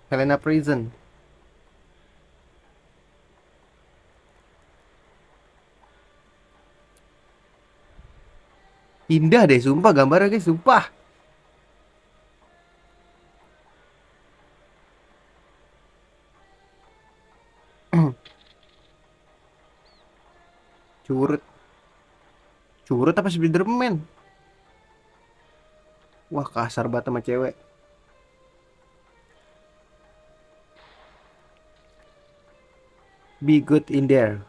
Helena Prison. Indah deh, sumpah gambarnya guys, sumpah. Curut, curut apa Spiderman? Wah kasar banget sama cewek. Be good in there.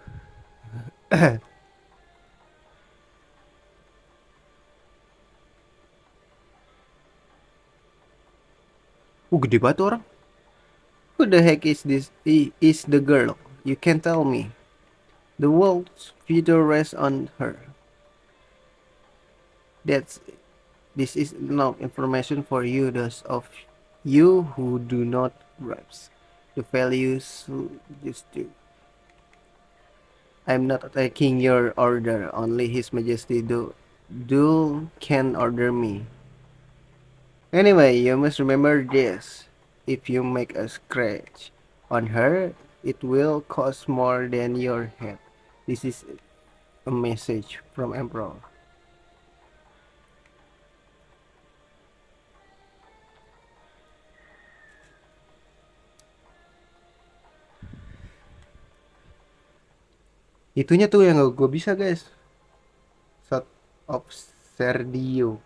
Gede banget tuh orang. Who the heck is this? Is the girl? You can tell me. The world's future rests on her. That's this is enough information for you, those of you who do not grasp the values who just do. I'm not taking your order. Only His Majesty do can order me. Anyway, you must remember this. If you make a scratch on her, it will cost more than your head. This is a message from Emperor. Itunya tuh yang gue bisa guys. Shot of Serdio.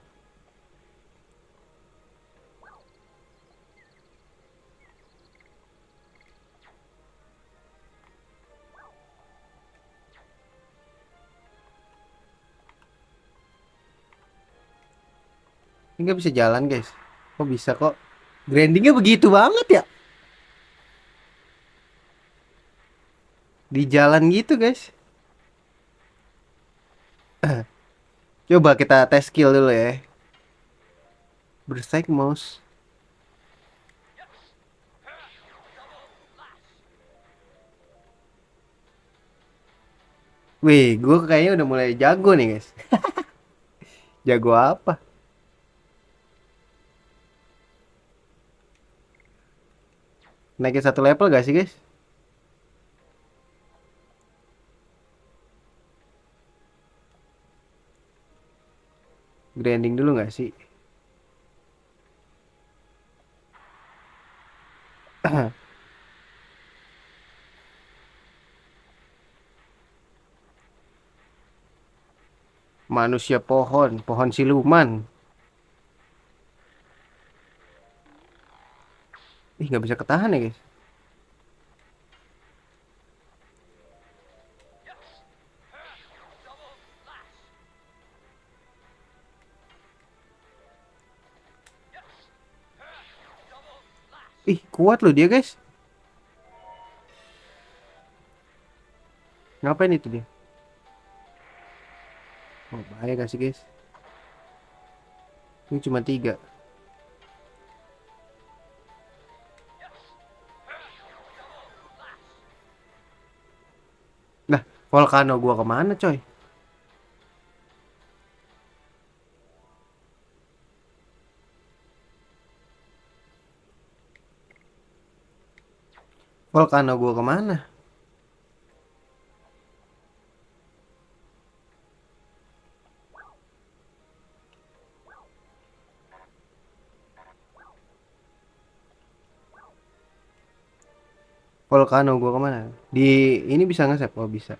Ini nggak bisa jalan guys. Kok bisa kok? Grindingnya begitu banget ya. Di jalan gitu guys. Coba kita tes skill dulu ya. Bersaik mouse. Wih, gue kayaknya udah mulai jago nih guys. Jago apa? Naikin satu level gak sih guys? Grinding dulu gak sih? Manusia pohon, pohon siluman. Ih, nggak bisa ketahan ya guys. Ih, kuat loh dia guys. Ngapain itu dia? Oh, bahaya gak sih guys? Ini cuma tiga. Nah, Volcano gua kemana coy? Volcano gua kemana? Volcano gua kemana? Di ini bisa nge-save? Oh bisa.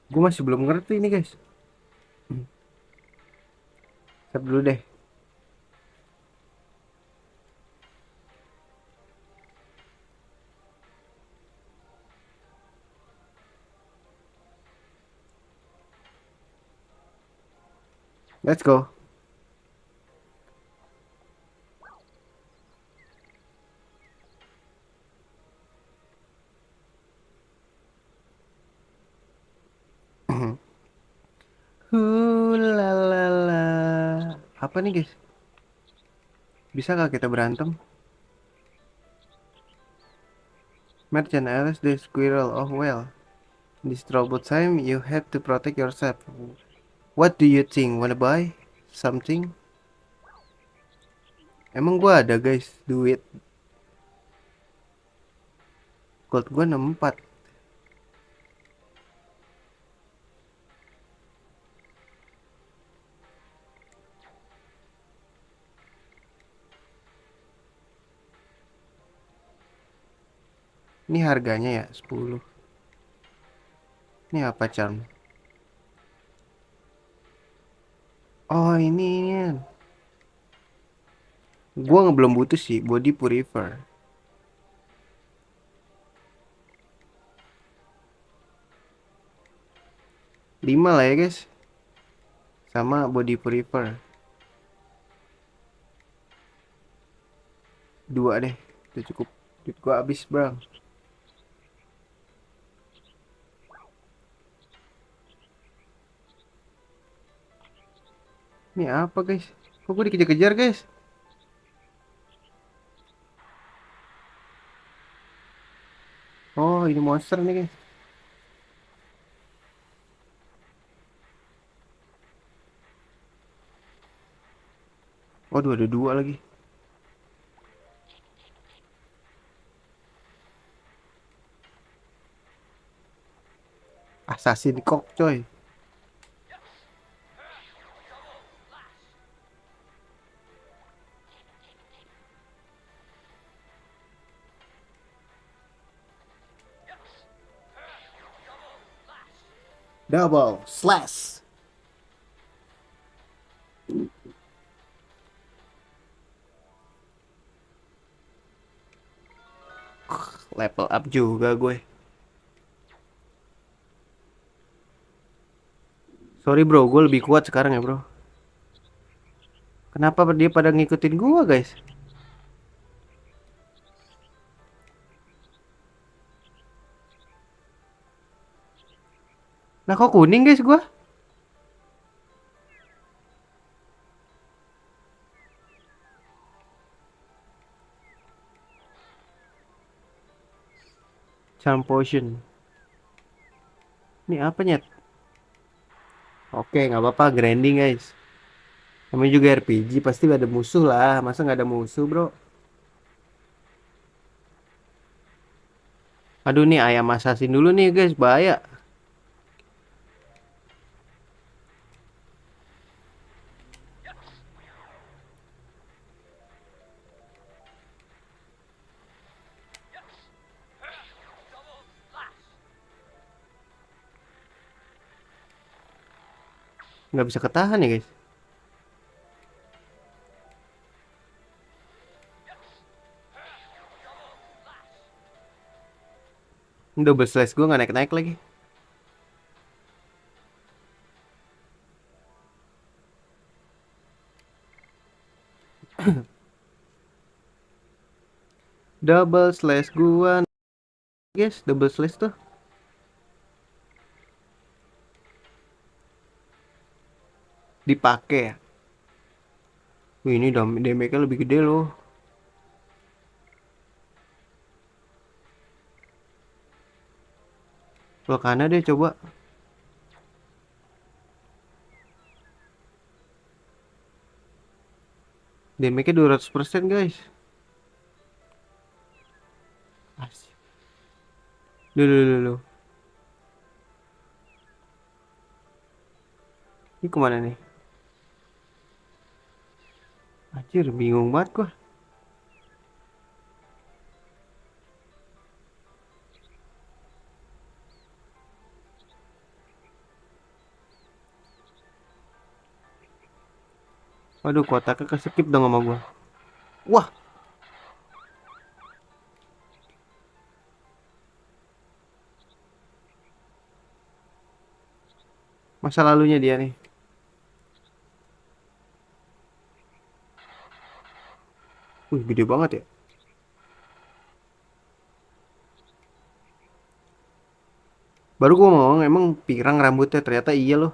Gua masih belum ngerti ini guys. Save dulu deh. Let's go. La la la. apa nih guys? Bisa gak kita berantem? Merchant Alice the Squirrel. Oh well. This troubled time you have to protect yourself. What do you think? Wanna buy something? Emang gua ada guys duit. Gold gua 64. Ini harganya ya 10. Ini apa charm? Oh ini. Gua belum butuh sih body purifier. 5 lah ya guys. Sama body purifier. 2 deh. Itu cukup. Duit gua habis bang. Ini apa guys? Kok gue dikejar-kejar guys? Oh ini monster nih guys. Waduh ada 2 lagi. Assassin kok coy. Double slash. Level up juga gue. Sorry bro, gue lebih kuat sekarang ya bro. Kenapa dia pada ngikutin gue guys? Nah kok kuning guys gue? Charm potion. Ini apa nyet? Oke nggak apa-apa grinding guys. Namanya juga RPG pasti ada musuh lah. Masa nggak ada musuh bro? Aduh nih ayam assassin dulu nih guys bahaya. Nggak bisa ketahan ya guys. Double slash gue nggak naik-naik lagi. Double slash gua guys, double slash tuh dipakai ya. Wih, ini damage-nya lebih gede loh. Kalau karena deh coba. Damage-nya 200% guys. Asik. Dulu. Ini kemana nih? Anjir, bingung banget gua. Waduh, kotaknya ke-skip dong sama gua. Wah, masa lalunya dia nih. Wih, gede banget ya. Baru gua ngomong emang pirang rambutnya, ternyata iya loh.